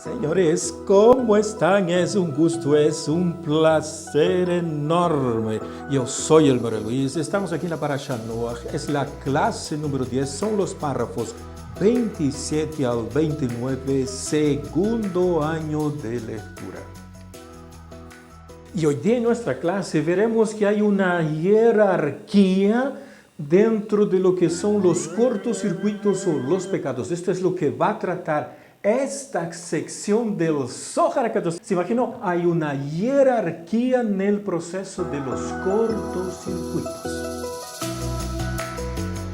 Señores, ¿cómo están? Es un gusto, es un placer enorme. Yo soy el Elmer Luis, estamos aquí en la Parashat Noach, es la clase número 10, son los párrafos 27 al 29, segundo año de lectura. Y hoy día en nuestra clase veremos que hay una jerarquía dentro de lo que son los cortocircuitos o los pecados. Esto es lo que va a tratar esta sección del Zohar HaKadosh. ¿Se imaginó? Hay una jerarquía en el proceso de los cortocircuitos.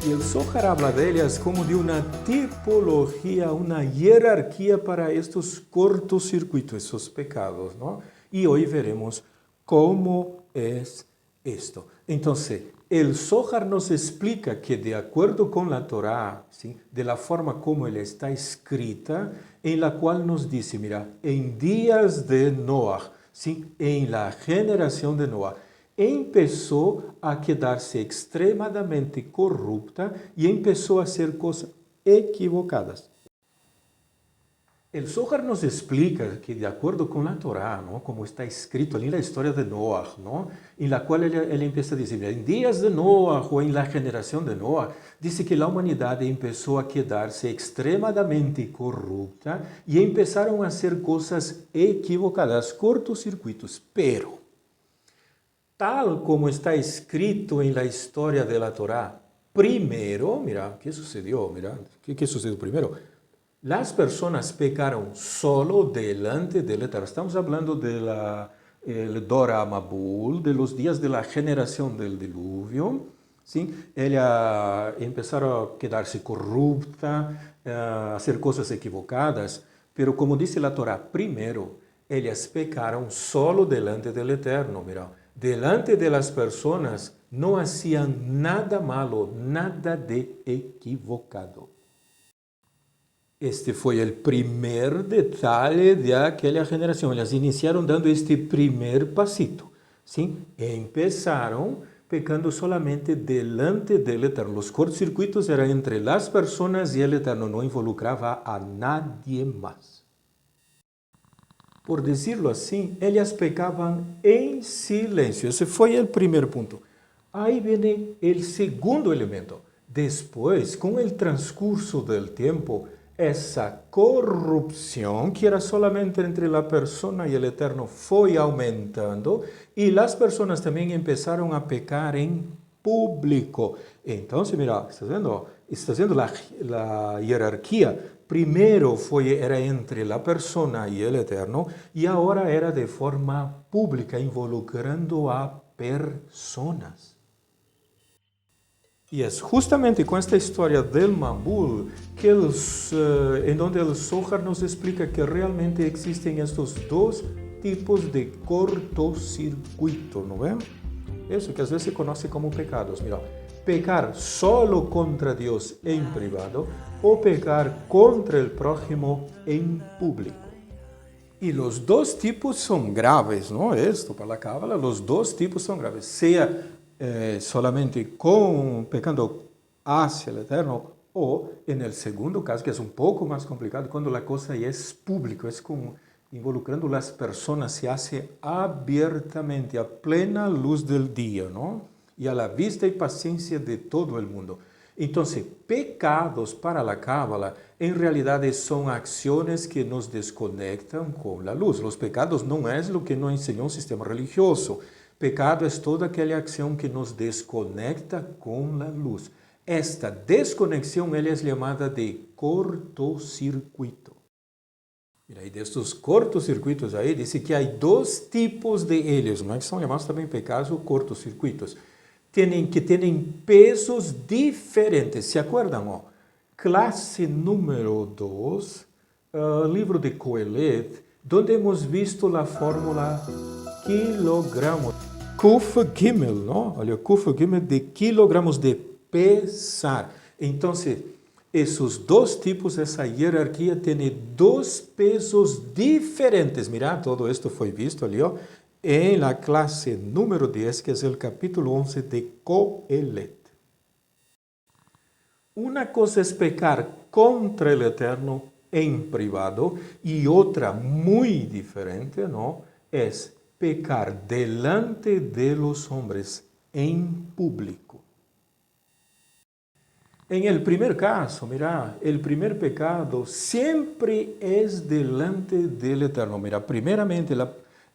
Y el Zohar habla de ellas como de una tipología, una jerarquía para estos cortocircuitos, esos pecados, ¿no? Y hoy veremos cómo es esto. Entonces, el Zohar nos explica que de acuerdo con la Torá, ¿sí?, de la forma como él está escrita, en la cual nos dice, mira, en días de Noah, ¿sí?, en la generación de Noah, empezó a quedarse extremadamente corrupta y empezó a hacer cosas equivocadas. El Zohar nos explica que de acuerdo con la Torá, ¿no?, como está escrito ali en la historia de Noah, ¿no?, en la cual él empieza a decir, en días de Noah o en la generación de Noah, dice que la humanidad empezó a quedarse extremadamente corrupta y empezaron a hacer cosas equivocadas, cortocircuitos, pero tal como está escrito en la historia de la Torá, primero, mira, ¿qué sucedió? Mira, ¿qué sucedió primero? Las personas pecaron solo delante del Eterno. Estamos hablando del Dora Mabul, de los días de la generación del diluvio. ¿Sí? Ella empezaron a quedarse corrupta, a hacer cosas equivocadas, pero como dice la Torá, primero, ellas pecaron solo delante del Eterno. Mira, delante de las personas no hacían nada malo, nada de equivocado. Este fue el primer detalle de aquella generación. Ellas iniciaron dando este primer pasito, ¿sí? Empezaron pecando solamente delante del Eterno. Los cortocircuitos eran entre las personas y el Eterno, no involucraba a nadie más. Por decirlo así, ellas pecaban en silencio. Ese fue el primer punto. Ahí viene el segundo elemento. Después, con el transcurso del tiempo, esa corrupción, que era solamente entre la persona y el Eterno, fue aumentando y las personas también empezaron a pecar en público. Entonces, mira, está viendo la jerarquía. Primero era entre la persona y el Eterno y ahora era de forma pública, involucrando a personas. Y es justamente con esta historia del Mabul que en donde el Zohar nos explica que realmente existen estos dos tipos de cortocircuito, ¿no ven? Eso que a veces se conoce como pecados. Mira, pecar solo contra Dios en privado o pecar contra el prójimo en público. Y los dos tipos son graves, ¿no? Esto para la Cábala, los dos tipos son graves. Sea solamente pecando hacia el Eterno, o en el segundo caso, que es un poco más complicado, cuando la cosa ya es pública, es como involucrando las personas, se hace abiertamente, a plena luz del día, ¿no? Y a la vista y paciencia de todo el mundo. Entonces, pecados para la Cábala en realidad son acciones que nos desconectan con la luz. Los pecados no es lo que nos enseñó un sistema religioso. Pecado es toda aquella acción que nos desconecta con la luz. Esta desconexión es llamada de cortocircuito. Mira, y de estos cortocircuitos ahí dice que hay dos tipos de ellos, ¿no?, que son llamados también pecados o cortocircuitos. Que tienen pesos diferentes. ¿Se acuerdan? Oh? Clase número 2, libro de Coelet, donde hemos visto la fórmula kilogramos. Kuf Gimel, ¿no? Olha, Kuf Gimel de kilogramos de pesar. Entonces, esos dos tipos, esa jerarquía tiene dos pesos diferentes. Mira, todo esto fue visto ali, ó, en la clase número 10, que es el capítulo 11 de Coelet. Una cosa es pecar contra el Eterno en privado, y otra muy diferente, ¿no? Es pecar delante de los hombres en público. En el primer caso, mira, el primer pecado siempre es delante del Eterno. Mira, primeramente,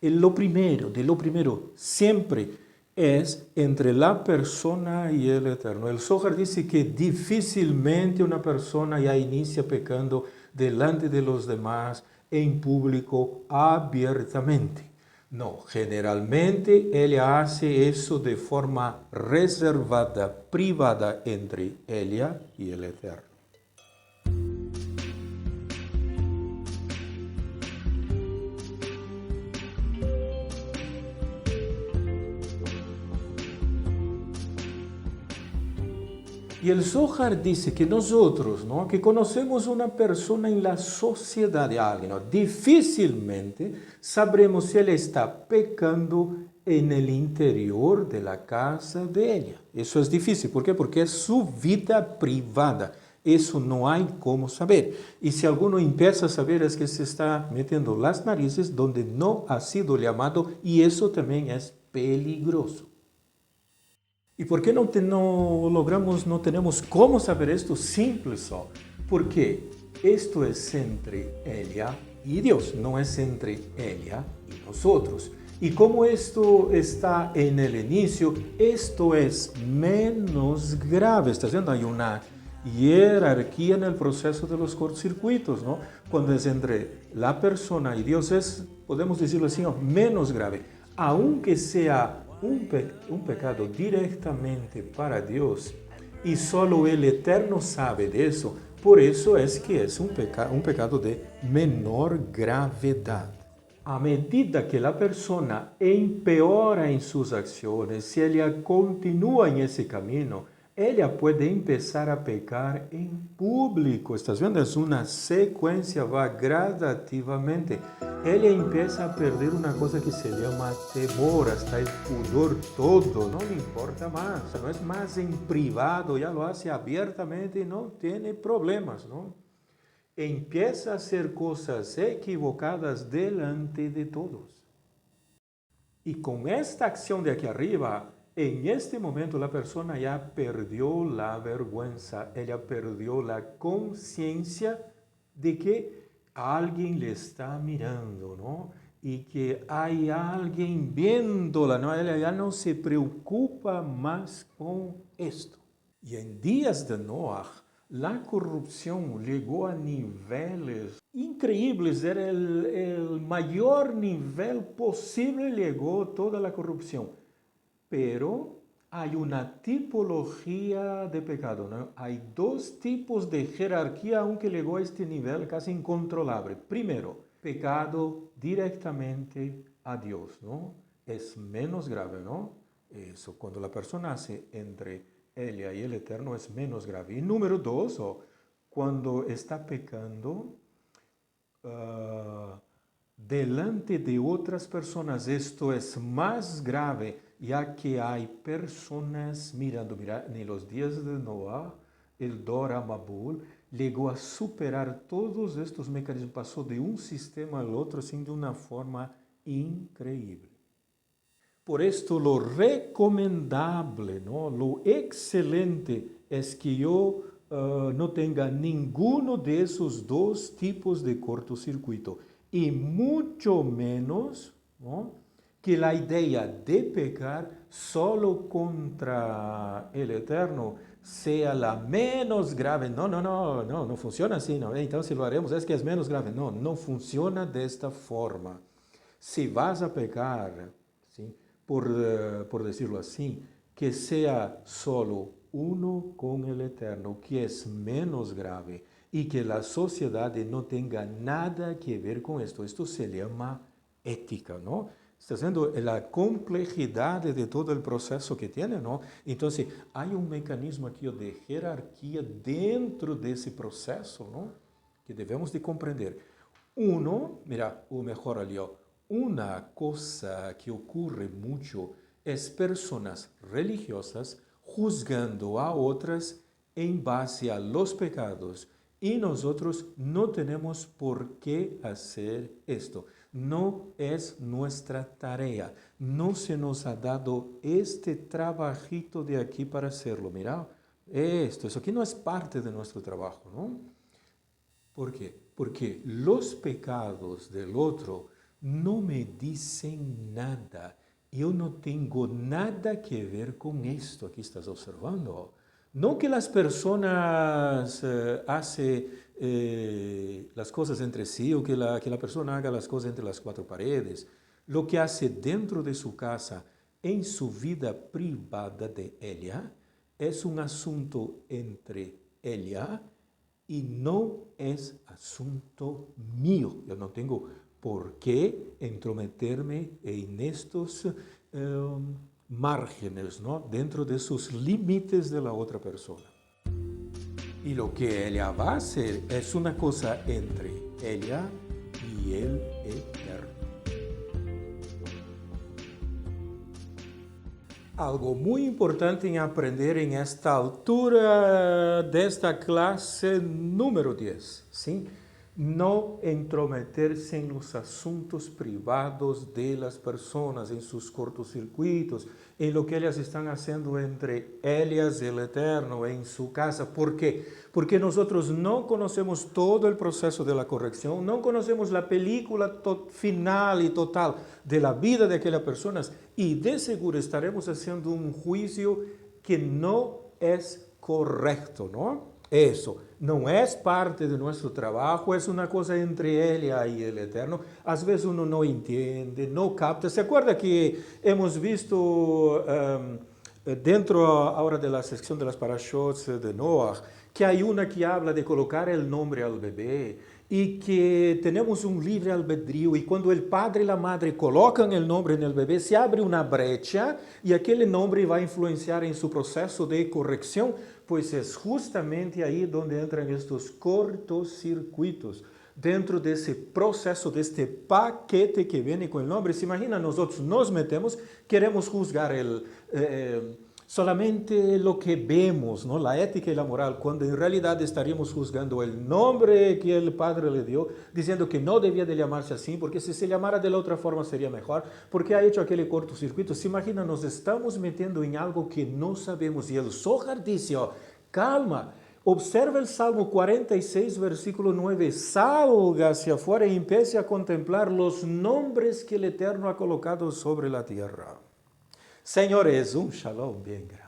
lo primero, siempre es entre la persona y el Eterno. El Zohar dice que difícilmente una persona ya inicia pecando delante de los demás, en público, abiertamente. No, generalmente ella hace eso de forma reservada, privada entre ella y el Eterno. Y el Zohar dice que nosotros, ¿no?, que conocemos una persona en la sociedad de alguien, ¿no?, difícilmente sabremos si él está pecando en el interior de la casa de ella. Eso es difícil. ¿Por qué? Porque es su vida privada. Eso no hay cómo saber. Y si alguno empieza a saber es que se está metiendo las narices donde no ha sido llamado, y eso también es peligroso. ¿Y por qué no logramos, no tenemos cómo saber esto? Simple só. Porque esto es entre ella y Dios, no es entre ella y nosotros. Y como esto está en el inicio, esto es menos grave. ¿Estás viendo? Hay una jerarquía en el proceso de los cortocircuitos, ¿no? Cuando es entre la persona y Dios es, podemos decirlo así, menos grave. Aunque sea un pecado directamente para Dios y solo el Eterno sabe de eso, por eso es que es un pecado de menor gravedad. A medida que la persona empeora en sus acciones, si ella continúa en ese camino, ella puede empezar a pecar en público. ¿Estás viendo? Es una secuencia, va gradativamente. Ella empieza a perder una cosa que se llama temor, hasta el pudor, todo, no le importa más. No es más en privado, ya lo hace abiertamente y no tiene problemas, ¿no? Empieza a hacer cosas equivocadas delante de todos. Y con esta acción de aquí arriba, en este momento la persona ya perdió la vergüenza, ella perdió la conciencia de que alguien le está mirando, ¿no? Y que hay alguien viéndola, ¿no? Ella ya no se preocupa más con esto. Y en días de Noah, la corrupción llegó a niveles increíbles, era el mayor nivel posible, llegó toda la corrupción. Pero hay una tipología de pecado, ¿no? Hay dos tipos de jerarquía, aunque llegó a este nivel casi incontrolable. Primero, pecado directamente a Dios, ¿no? Es menos grave, ¿no? Eso, cuando la persona hace entre ella y el Eterno es menos grave. Y número dos, cuando está pecando delante de otras personas, esto es más grave, ya que hay personas mirando. Mira, en los días de Noah, el Dora Mabul llegó a superar todos estos mecanismos, pasó de un sistema al otro, así de una forma increíble. Por esto lo recomendable, ¿no?, lo excelente es que yo no tenga ninguno de esos dos tipos de cortocircuito, y mucho menos, ¿no?, que la idea de pecar solo contra el Eterno sea la menos grave. No funciona así, ¿no? Entonces lo haremos, es que es menos grave. No funciona de esta forma. Si vas a pecar, ¿sí?, por decirlo así, que sea solo uno con el Eterno, que es menos grave, y que la sociedad no tenga nada que ver con esto. Esto se llama ética, ¿no? Está viendo la complejidad de todo el proceso que tiene, ¿no? Entonces, hay un mecanismo aquí de jerarquía dentro de ese proceso, ¿no?, que debemos de comprender. Uno, mira, o mejor ali, una cosa que ocurre mucho es personas religiosas juzgando a otras en base a los pecados Y nosotros no tenemos por qué hacer esto. No es nuestra tarea. No se nos ha dado este trabajito de aquí para hacerlo. Mira, eso aquí no es parte de nuestro trabajo, ¿no? ¿Por qué? Porque los pecados del otro no me dicen nada. Yo no tengo nada que ver con esto. Aquí estás observando. No que las personas hacen las cosas entre sí o que la persona haga las cosas entre las cuatro paredes. Lo que hace dentro de su casa, en su vida privada de ella, es un asunto entre ella y no es asunto mío. Yo no tengo por qué entrometerme en estos márgenes, ¿no? Dentro de sus límites de la otra persona. Y lo que ella va a hacer es una cosa entre ella y el Eterno. Algo muy importante en aprender en esta altura de esta clase número 10, ¿sí? No entrometerse en los asuntos privados de las personas, en sus cortocircuitos, en lo que ellas están haciendo entre ellas y el Eterno, en su casa. ¿Por qué? Porque nosotros no conocemos todo el proceso de la corrección, no conocemos la película final y total de la vida de aquellas personas y de seguro estaremos haciendo un juicio que no es correcto, ¿no? Eso no es parte de nuestro trabajo, es una cosa entre ella y el Eterno. A veces uno no entiende, no capta. ¿Se acuerda que hemos visto dentro ahora de la sección de las parashots de Noah, que hay una que habla de colocar el nombre al bebé y que tenemos un libre albedrío y cuando el padre y la madre colocan el nombre en el bebé se abre una brecha y aquel nombre va a influenciar en su proceso de corrección, pues es justamente ahí donde entran estos cortocircuitos. Dentro de ese proceso, de este paquete que viene con el nombre, se imagina, nosotros nos metemos, queremos juzgar solamente lo que vemos, ¿no? La ética y la moral, cuando en realidad estaríamos juzgando el nombre que el Padre le dio, diciendo que no debía de llamarse así, porque si se llamara de la otra forma sería mejor, porque ha hecho aquel cortocircuito. Se imagina, nos estamos metiendo en algo que no sabemos. Y el Zohar dice, oh, calma, observa el Salmo 46, versículo 9, salga hacia afuera y empiece a contemplar los nombres que el Eterno ha colocado sobre la tierra. Señores, un shalom bien grande.